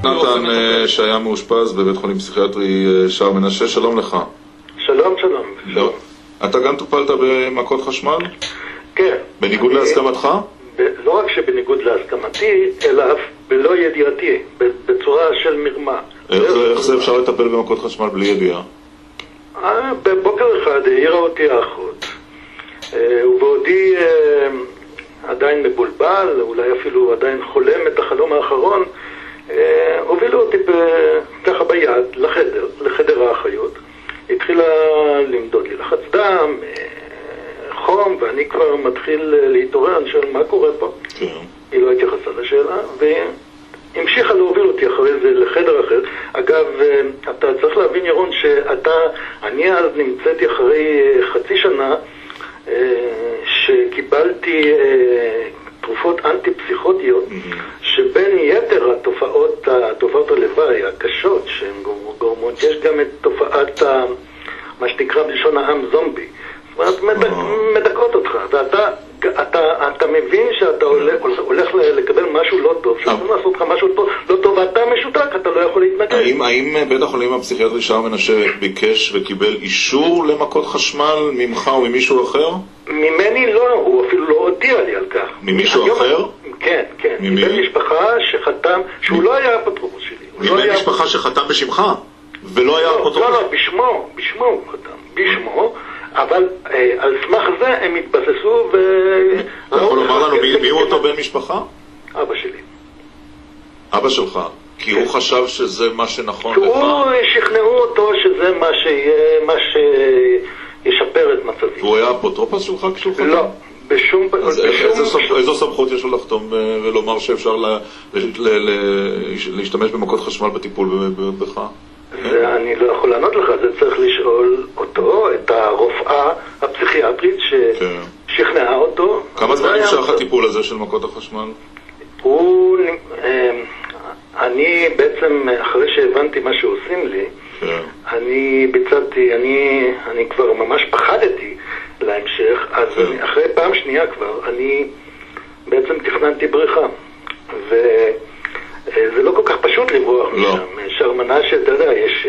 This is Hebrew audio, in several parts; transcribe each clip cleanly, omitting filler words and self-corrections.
נתן שהיה מאושפז בבית חולים פסיכיאטרי שער מנשה, שלום לך. שלום, שלום. לא. אתה גם טופלת במכות חשמל? כן. בניגוד להסכמתך? לא רק שבניגוד להסכמתי, אלא אף בלא ידיעתי, בצורה של מרמה. איך זה אפשר לטפל במכות חשמל בלי ידיעה? בבוקר אחד העירה אותי האחות, ובעודי עדיין מבולבל, אולי אפילו עדיין חולם את החלום האחרון, הובילו אותי ככה ביד לחדר האחיות. התחילה למדוד לי לחץ דם, חום, ואני כבר מתחיל להתעורר, אני שואל מה קורה פה? כן. היא לא התייחסה לשאלה, והמשיכה להוביל אותי אחרי זה לחדר אחר. אגב, אתה צריך להבין, ירון, אני אז נמצאתי אחרי חצי שנה שקיבלתי תרופות אנטי-פסיכוטיות, שבין יתר תופעות הלוואי הקשות שהן גורמות, יש גם את תופעת מה שנקרא בלשון העם זומבי. זאת אומרת, מדכאות אותך, אתה מבין שאתה הולך לקבל משהו לא טוב, שאתה לעשות לך משהו לא טוב, ואתה משותק, אתה לא יכול להתנגד. האם בית החולים הפסיכיאטרי שער מנשה ביקש וקיבל אישור למכות חשמל ממך או ממישהו אחר? ממני לא, הוא אפילו לא הודיע לי על כך. ממישהו אחר? כן, כן. מבן משפחה שחתם, שהוא לא היה אפוטרופוס שלי. מבן משפחה שחתם בשמך? ולא היה אפוטרופוס? לא, בשמו הוא חתם, בשמו. אבל על סמך זה הם התבססו ו... אתה יכול לומר לנו מי הוא אותו בן משפחה? אבא שלי. אבא שלך? כי הוא חשב שזה מה שנכון לך? הוא שכנעו אותו שזה מה שישפר את מצבי. והוא היה אפוטרופוס שלך כשהוא חתם? לא, בשום... איזו סמכות יש לו לחתום ולומר שאפשר להשתמש במכות חשמל בטיפול בך? אני לא יכול לענות לך, זה צריך לשאול אותו, את הרופאה הפסיכיאטרית ששכנעה אותו. כמה זמן נמשך הטיפול הזה של מכות החשמל? אני בעצם, אחרי שהבנתי מה שעושים לי, אני ביצעתי, אני כבר ממש פחדתי להמשך, אז אחרי פעם שנייה כבר, אני בעצם תכננתי בריחה. זה לא כל כך פשוט לברוח משם. שער מנשה, אתה יודע, יש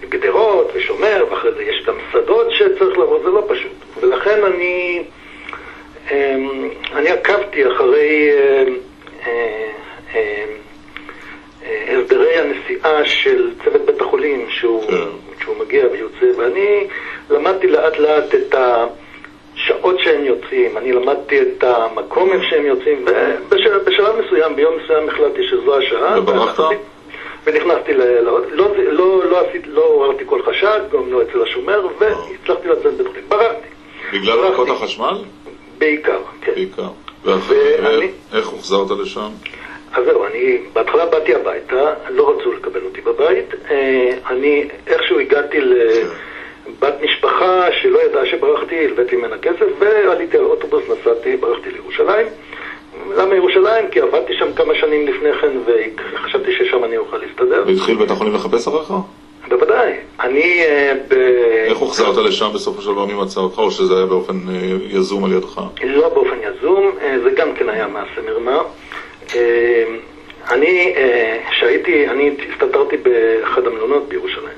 גדרות ושומר, ואחרי זה יש גם שדות שצריך לעבור, זה לא פשוט. ולכן אני עקבתי אחרי הסדרי הנסיעה של צוות בית החולים שהוא מגיע ויוצא, ואני למדתי לאט לאט את השעות שהם יוצאים, אני למדתי את המקום איפה שהם יוצאים, ובשלב מסוים, ביום מסוים החלטתי שזו השעה. ונכנסתי לא עוררתי כל חשד, גם לא אצל השומר, והצלחתי לצאת בית חולים. ברחתי. בגלל מכות החשמל? בעיקר, כן. בעיקר. איך הוחזרת לשם? אז זהו, אני בהתחלה באתי הביתה, לא רצו לקבל אותי בבית. אני איכשהו הגעתי בת משפחה שלא ידעה שברחתי, הלוויתי ממנה כסף, ועליתי על אוטובוס, נסעתי, ברחתי לירושלים. למה ירושלים? כי עבדתי שם כמה שנים לפני כן, וחשבתי ששם אני אוכל להסתדר. והתחיל בית החולים לחפש אחריך? בוודאי. איך הוחזרת לשם בסופו של דבר מי מצא אותך, או שזה היה באופן יזום על ידך? לא באופן יזום, זה גם כן היה מעשה מרמה. אני הסתתרתי באחד המלונות בירושלים,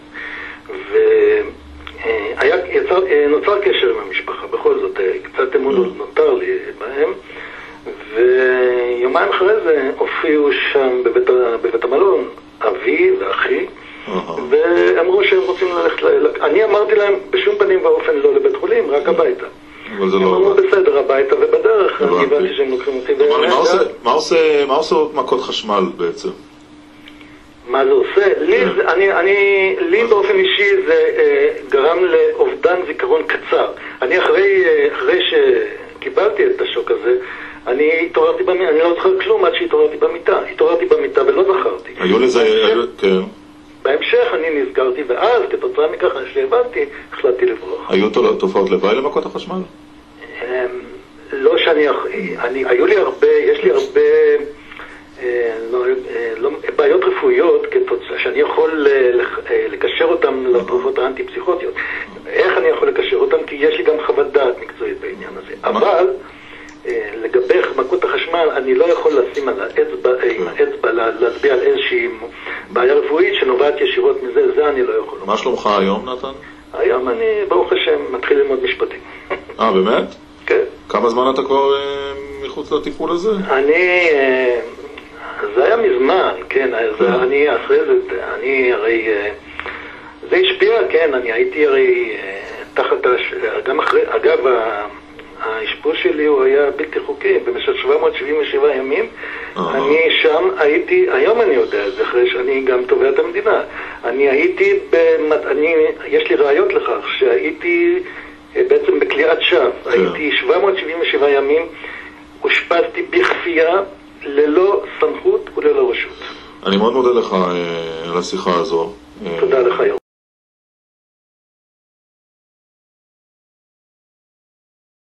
ונוצר קשר עם המשפחה, בכל זאת, קצת אמון נותר לי בהם, ויומיים אחרי זה הופיעו שם בבית המלון אבי ואחי, ואמרו שהם רוצים ללכת אני אמרתי להם בשום פנים ואופן לא לבית חולים, רק הביתה. הם אמרו בסדר, הביתה, ובדרך אני הבנתי שהם לוקחים אותי. מה עושה מכות חשמל בעצם? מה זה עושה? לי באופן אישי זה גרם לאובדן זיכרון קצר. אני אחרי שקיבלתי את השוק הזה, אני התעוררתי במיטה, אני לא זוכר כלום עד שהתעוררתי במיטה. התעוררתי במיטה ולא זכרתי. היו לזה, כן. בהמשך אני נזכרתי, ואז כתוצאה מכך שהבנתי, החלטתי לברוח. היו תופעות לוואי למכות החשמל? לא שאני... יש לי הרבה בעיות רפואיות שאני יכול לקשר אותן לתרופות האנטי-פסיכוטיות. איך אני יכול לקשר אותן? כי יש לי גם חוות דעת מקצועית בעניין הזה. אבל לגבי מכות החשמל אני לא יכול לשים על האצבע, עם האצבע להצביע על איזושהי בעיה רפואית שנובעת ישירות מזה, זה אני לא יכול. מה שלומך היום, נתן? היום אני, ברוך השם, מתחיל ללמוד משפטים. באמת? כן. כמה זמן אתה כבר מחוץ לטיפול הזה? זה היה מזמן, כן, אני אחרי זה, אני הרי, זה השפיע, כן, אני הייתי הרי תחת, גם אחרי, אגב, האשפוז שלי הוא היה בלתי חוקי, במשך 777 ימים, אני שם הייתי, היום אני יודע את זה, אחרי שאני גם תובע את המדינה, אני הייתי, יש לי ראיות לכך, שהייתי בעצם בקליעת שווא, הייתי 777 ימים, הושפזתי בכפייה, ללא סמכות וללא רשות. אני מאוד מודה לך על השיחה הזו. תודה לך.